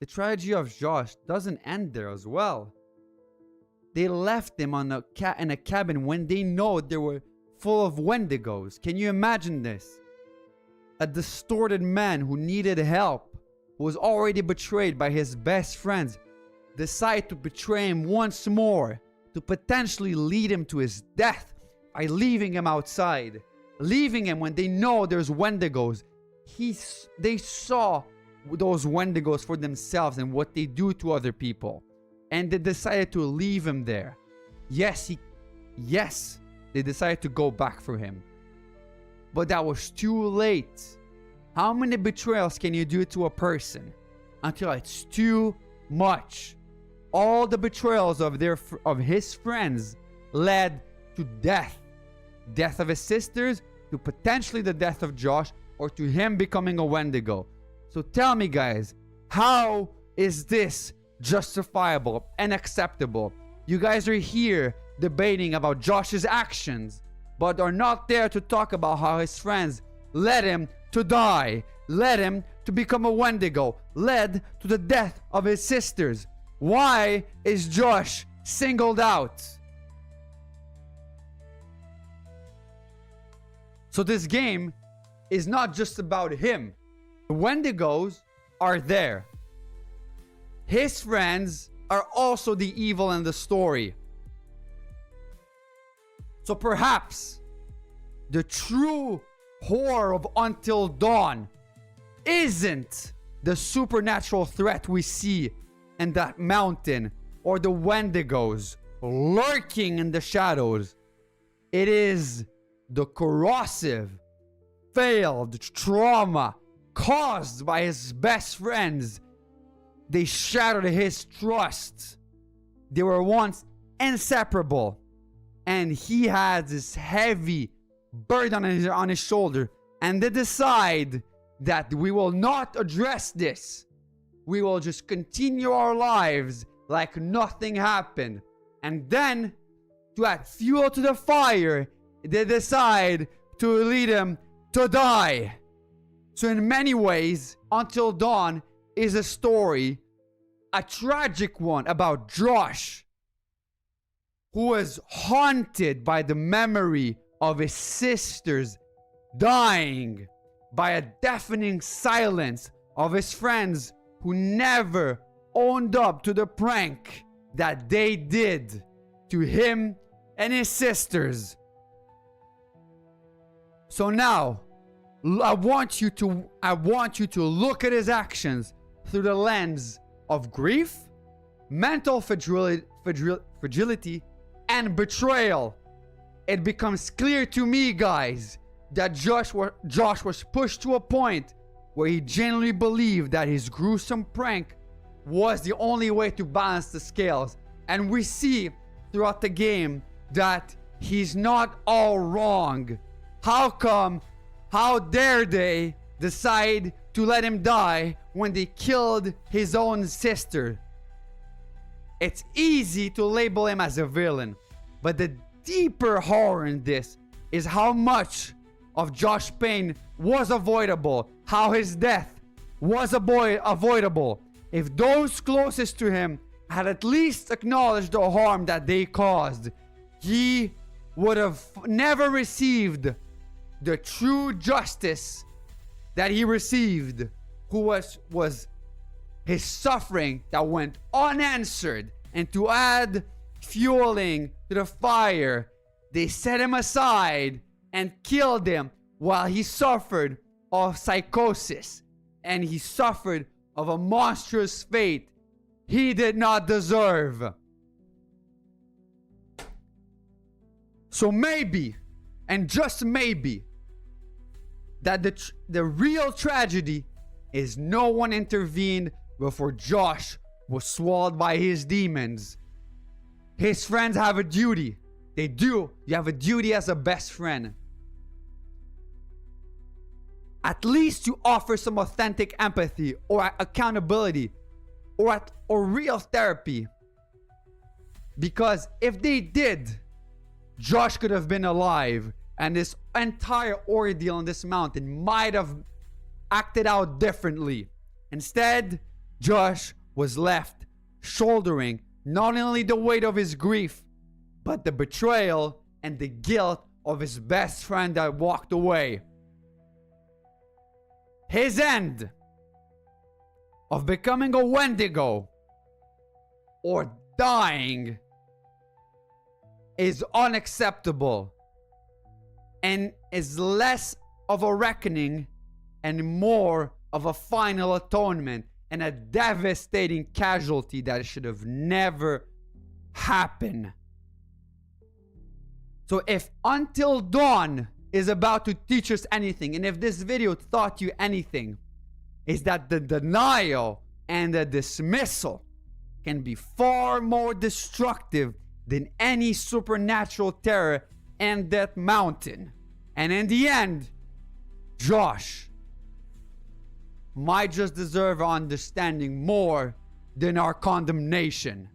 the tragedy of Josh doesn't end there as well. They left him in a cabin when they know they were full of Wendigos. Can you imagine this? A distorted man who needed help, who was already betrayed by his best friends, decide to betray him once more, to potentially lead him to his death by leaving him outside. Leaving him when they know there's Wendigos. They saw those Wendigos for themselves and what they do to other people. And they decided to leave him there. Yes, they decided to go back for him. But that was too late. How many betrayals can you do to a person until it's too much? All the betrayals of his friends led to death. Death of his sisters, to potentially the death of Josh, or to him becoming a Wendigo. So tell me, guys, how is this justifiable and acceptable? You guys are here debating about Josh's actions, but are not there to talk about how his friends led him to die, led him to become a Wendigo, led to the death of his sisters. Why is Josh singled out? So this game is not just about him. The Wendigos are there. His friends are also the evil in the story. So perhaps the true horror of Until Dawn isn't the supernatural threat we see in that mountain or the Wendigos lurking in the shadows. It is the corrosive, failed trauma caused by his best friends. They shattered his trust. They were once inseparable. And he had this heavy burden on his shoulder. And they decide that we will not address this. We will just continue our lives like nothing happened. And then, to add fuel to the fire, they decide to lead him to die. So in many ways, Until Dawn is a story, a tragic one, about Josh, who was haunted by the memory of his sisters dying, by a deafening silence of his friends who never owned up to the prank that they did to him and his sisters. So now, I want you to look at his actions through the lens of grief, mental fragility, and betrayal. It becomes clear to me, guys, that Josh was pushed to a point where he genuinely believed that his gruesome prank was the only way to balance the scales. And we see throughout the game that he's not all wrong. How dare they decide to let him die when they killed his own sister? It's easy to label him as a villain, but the deeper horror in this is how much of Josh Payne was avoidable, how his death was avoidable. If those closest to him had at least acknowledged the harm that they caused, he would have never received the true justice that he received, who was his suffering that went unanswered. And to add fueling to the fire, they set him aside and killed him while he suffered of psychosis, and he suffered of a monstrous fate he did not deserve. So maybe, and just maybe, that the real tragedy is no one intervened before Josh was swallowed by his demons. His friends have a duty. They do. You have a duty as a best friend. At least to offer some authentic empathy or accountability or real therapy. Because if they did, Josh could have been alive, and this entire ordeal on this mountain might have acted out differently. Instead, Josh was left shouldering not only the weight of his grief, but the betrayal and the guilt of his best friend that walked away. His end of becoming a Wendigo or dying is unacceptable and is less of a reckoning and more of a final atonement and a devastating casualty that should have never happened. So if Until Dawn is about to teach us anything, and if this video taught you anything, is that the denial and the dismissal can be far more destructive than any supernatural terror and that mountain. And in the end, Josh might just deserve our understanding more than our condemnation.